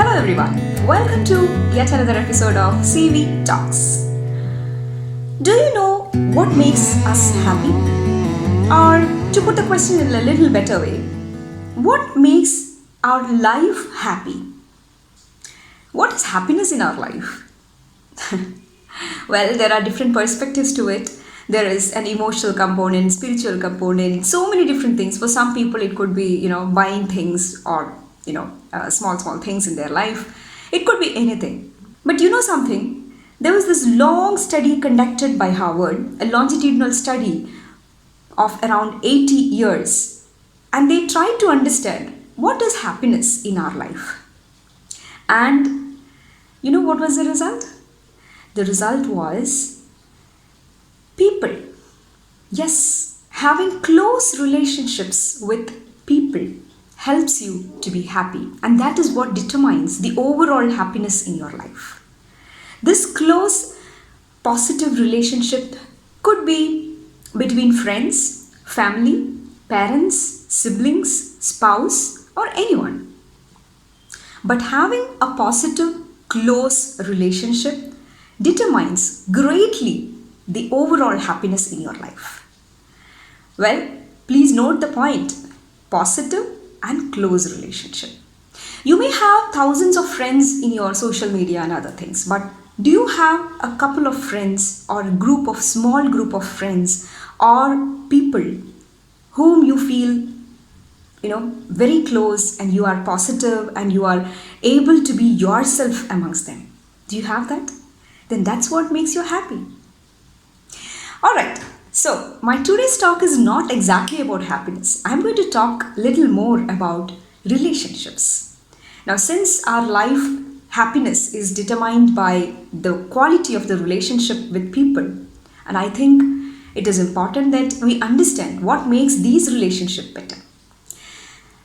Hello everyone, welcome to yet another episode of Ceevee Talks. Do you know what makes us happy? Or to put the question in a little better way, what makes our life happy? What is happiness in our life? Well, there are different perspectives to it. There is an emotional component, spiritual component, so many different things. For some people, it could be, buying things or, small things in their life. It could be anything. But you know something? There was this long study conducted by Harvard, a longitudinal study of around 80 years. And they tried to understand what is happiness in our life. And you know what was the result? The result was people. Yes, having close relationships with people helps you to be happy, and that is what determines the overall happiness in your life. This close, positive relationship could be between friends, family, parents, siblings, spouse, or anyone. But having a positive, close relationship determines greatly the overall happiness in your life. Well, please note the point: positive and close relationship. You may have thousands of friends in your social media and other things, but do you have a couple of friends or a small group of friends or people whom you feel very close, and you are positive and you are able to be yourself amongst them? Do you have that? Then that's what makes you happy. Alright, so my today's talk is not exactly about happiness. I'm going to talk a little more about relationships. Now, since our life happiness is determined by the quality of the relationship with people, and I think it is important that we understand what makes these relationships better.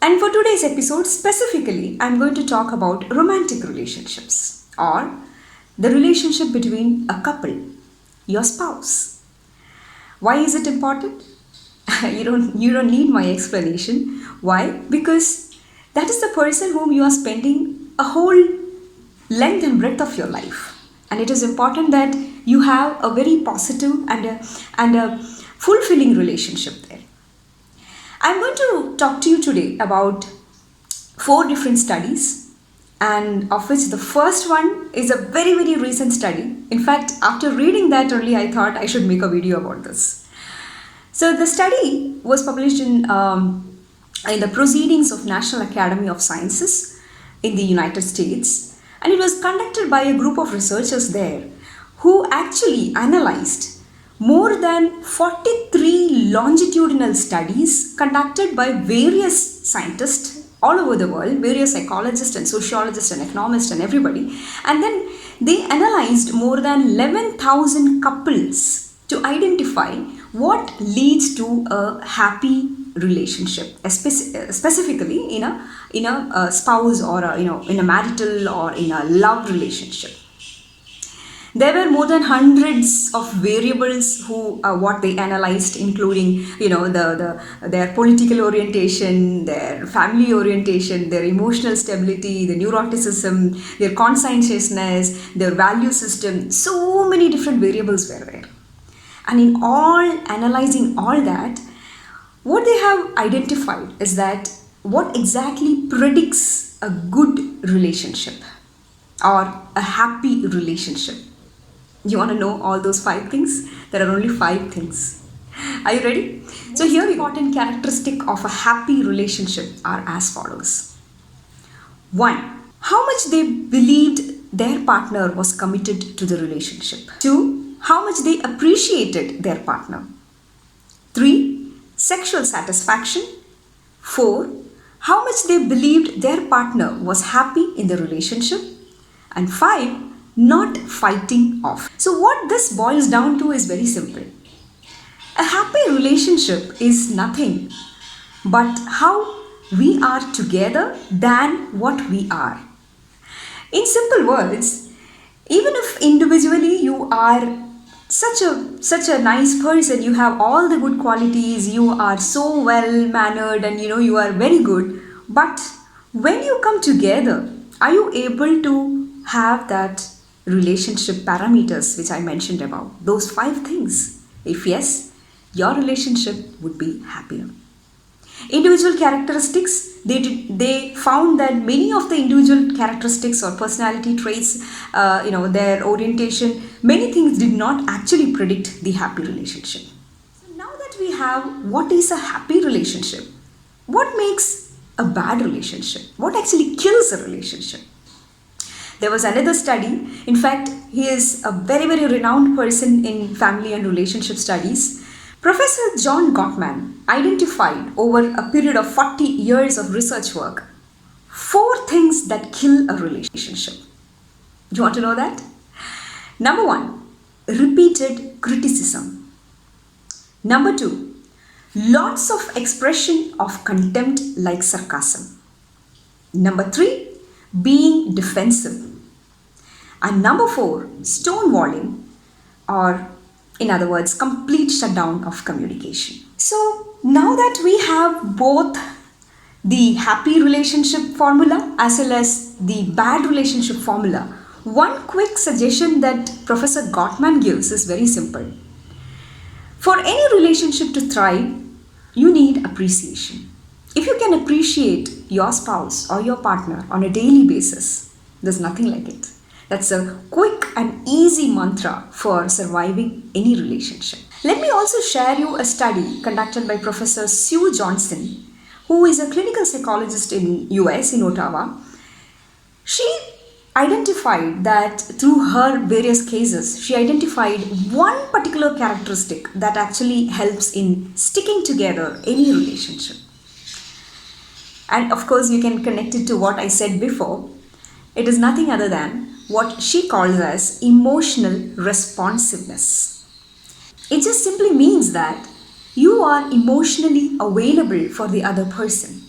And for today's episode specifically, I'm going to talk about romantic relationships, or the relationship between a couple, your spouse. Why is it important? You don't need my explanation. Why? Because that is the person whom you are spending a whole length and breadth of your life. And it is important that you have a very positive and a fulfilling relationship there. I'm going to talk to you today about 4 different studies, and of which the first one is a very, very recent study. In fact, after reading that only, I thought I should make a video about this. So the study was published in the Proceedings of National Academy of Sciences in the United States, and it was conducted by a group of researchers there who actually analyzed more than 43 longitudinal studies conducted by various scientists all over the world, various psychologists and sociologists and economists and everybody. And then they analyzed more than 11,000 couples to identify what leads to a happy relationship, specifically in a spouse or in a marital or in a love relationship. There were more than hundreds of variables what they analyzed, including their political orientation, their family orientation, their emotional stability, their neuroticism, their conscientiousness, their value system. So many different variables were there. And in analyzing all that, what they have identified is that what exactly predicts a good relationship or a happy relationship. You want to know all those 5 things? There are only 5 things. Are you ready? So here, important characteristic of a happy relationship are as follows. 1. How much they believed their partner was committed to the relationship. 2. How much they appreciated their partner. 3. Sexual satisfaction. 4. How much they believed their partner was happy in the relationship. And 5. Not fighting off. So what this boils down to is very simple. A happy relationship is nothing but how we are together than what we are. In simple words, even if individually you are such a nice person, you have all the good qualities, you are so well mannered, and you are very good, but when you come together Are you able to have that relationship parameters which I mentioned about? Those 5 things. If yes, your relationship would be happier. Individual characteristics, they found that many of the individual characteristics or personality traits, their orientation, many things did not actually predict the happy relationship. So now that we have what is a happy relationship, what makes a bad relationship? What actually kills a relationship? There was another study. In fact, he is a very, very renowned person in family and relationship studies. Professor John Gottman identified over a period of 40 years of research work 4 things that kill a relationship. Do you want to know that? Number 1, repeated criticism. Number 2, lots of expression of contempt like sarcasm. Number 3, being defensive. And number 4, stonewalling, or in other words, complete shutdown of communication. So now that we have both the happy relationship formula as well as the bad relationship formula, one quick suggestion that Professor Gottman gives is very simple. For any relationship to thrive, you need appreciation. If you can appreciate your spouse or your partner on a daily basis, there's nothing like it. That's a quick and easy mantra for surviving any relationship. Let me also share you a study conducted by Professor Sue Johnson, who is a clinical psychologist in US, in Ottawa. She identified that through her various cases, she identified one particular characteristic that actually helps in sticking together any relationship. And of course, you can connect it to what I said before. It is nothing other than what she calls as emotional responsiveness. It just simply means that you are emotionally available for the other person.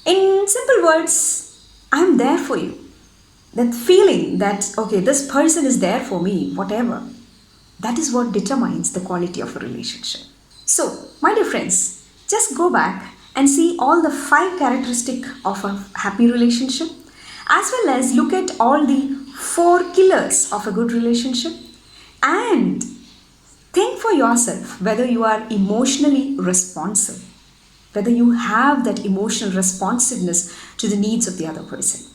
In simple words, I'm there for you. That feeling that, okay, this person is there for me, whatever, that is what determines the quality of a relationship. So, my dear friends, just go back and see all the 5 characteristics of a happy relationship, as well as look at all the 4 killers of a good relationship, and think for yourself whether you are emotionally responsive, whether you have that emotional responsiveness to the needs of the other person.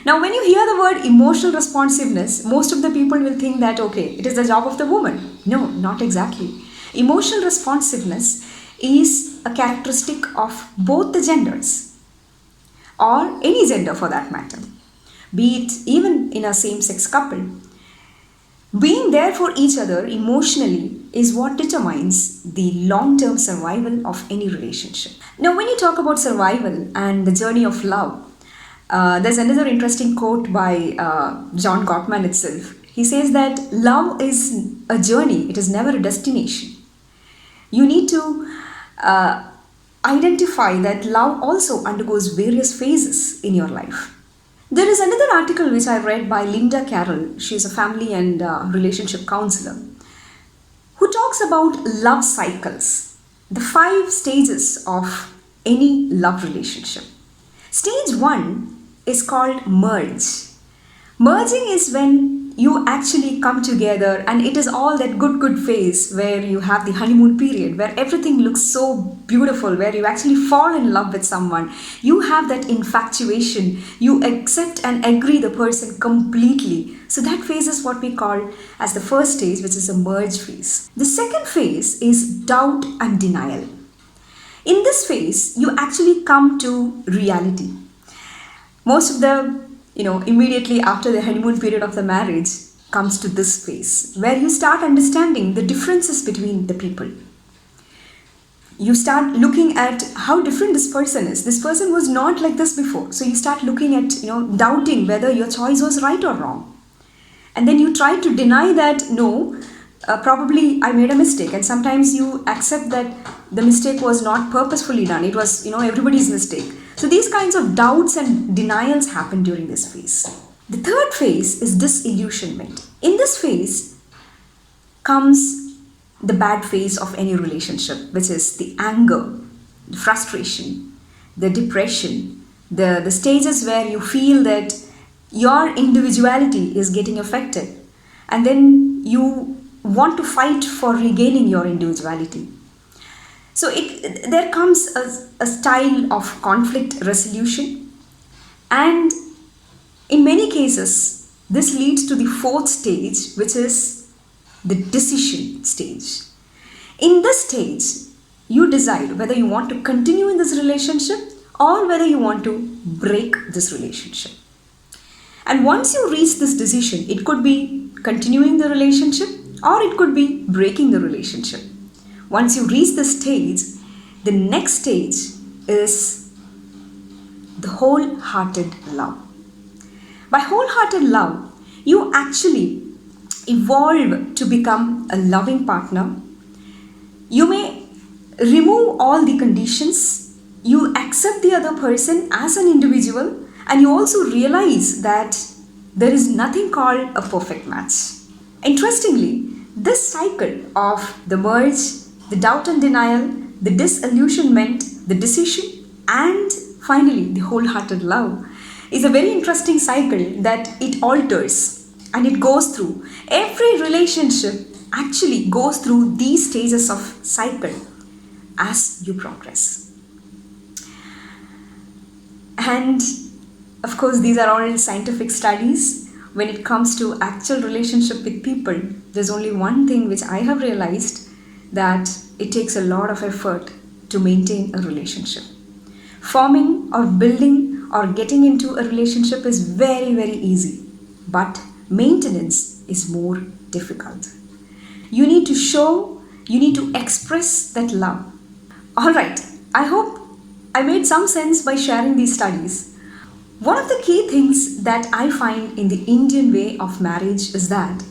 Now, when you hear the word emotional responsiveness, most of the people will think that, okay, it is the job of the woman. No, not exactly. Emotional responsiveness is a characteristic of both the genders, or any gender for that matter, be it even in a same-sex couple. Being there for each other emotionally is what determines the long-term survival of any relationship. Now, when you talk about survival and the journey of love, there's another interesting quote by John Gottman itself. He says that love is a journey, it is never a destination. You need to identify that love also undergoes various phases in your life. There is another article which I read by Linda Carroll. She is a family and relationship counselor, who talks about love cycles, the 5 stages of any love relationship. Stage 1 is called merge. Merging is when you actually come together, and it is all that good phase where you have the honeymoon period, where everything looks so beautiful, where you actually fall in love with someone. You have that infatuation. You accept and agree the person completely. So that phase is what we call as the first stage, which is a merge phase. The second phase is doubt and denial. In this phase, you actually come to reality. Most of the, immediately after the honeymoon period of the marriage comes to this phase, where you start understanding the differences between the people. You start looking at how different this person is. This person was not like this before. So you start looking at, doubting whether your choice was right or wrong. And then you try to deny that, no, probably I made a mistake. And sometimes you accept that the mistake was not purposefully done. It was, everybody's mistake. So these kinds of doubts and denials happen during this phase. The third phase is disillusionment. In this phase comes the bad phase of any relationship, which is the anger, the frustration, the depression, the stages where you feel that your individuality is getting affected, and then you want to fight for regaining your individuality. So there comes a style of conflict resolution, and in many cases, this leads to the fourth stage, which is the decision stage. In this stage, you decide whether you want to continue in this relationship or whether you want to break this relationship. And once you reach this decision, it could be continuing the relationship or it could be breaking the relationship. Once you reach this stage, the next stage is the wholehearted love. By wholehearted love, you actually evolve to become a loving partner. You may remove all the conditions, you accept the other person as an individual, and you also realize that there is nothing called a perfect match. Interestingly, this cycle of the merge, the doubt and denial, the disillusionment, the decision, and finally the wholehearted love is a very interesting cycle that it alters and it goes through. Every relationship actually goes through these stages of cycle as you progress. And of course, these are all scientific studies. When it comes to actual relationship with people, there's only one thing which I have realized, that it takes a lot of effort to maintain a relationship. Forming or building or getting into a relationship is very, very easy, but maintenance is more difficult. You need to show, you need to express that love. Alright, I hope I made some sense by sharing these studies. One of the key things that I find in the Indian way of marriage is that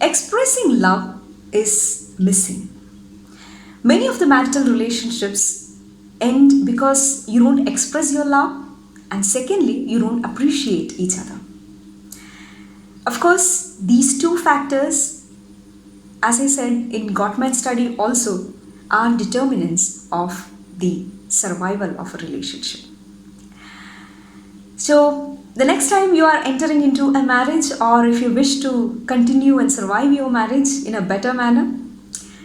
expressing love is missing. Many of the marital relationships end because you don't express your love, and secondly, you don't appreciate each other. Of course, these two factors, as I said in Gottman study also, are determinants of the survival of a relationship. So, the next time you are entering into a marriage, or if you wish to continue and survive your marriage in a better manner,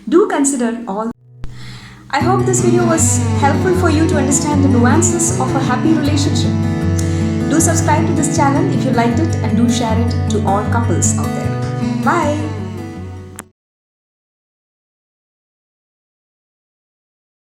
do consider all. I hope this video was helpful for you to understand the nuances of a happy relationship. Do subscribe to this channel if you liked it, and do share it to all couples out there. Bye!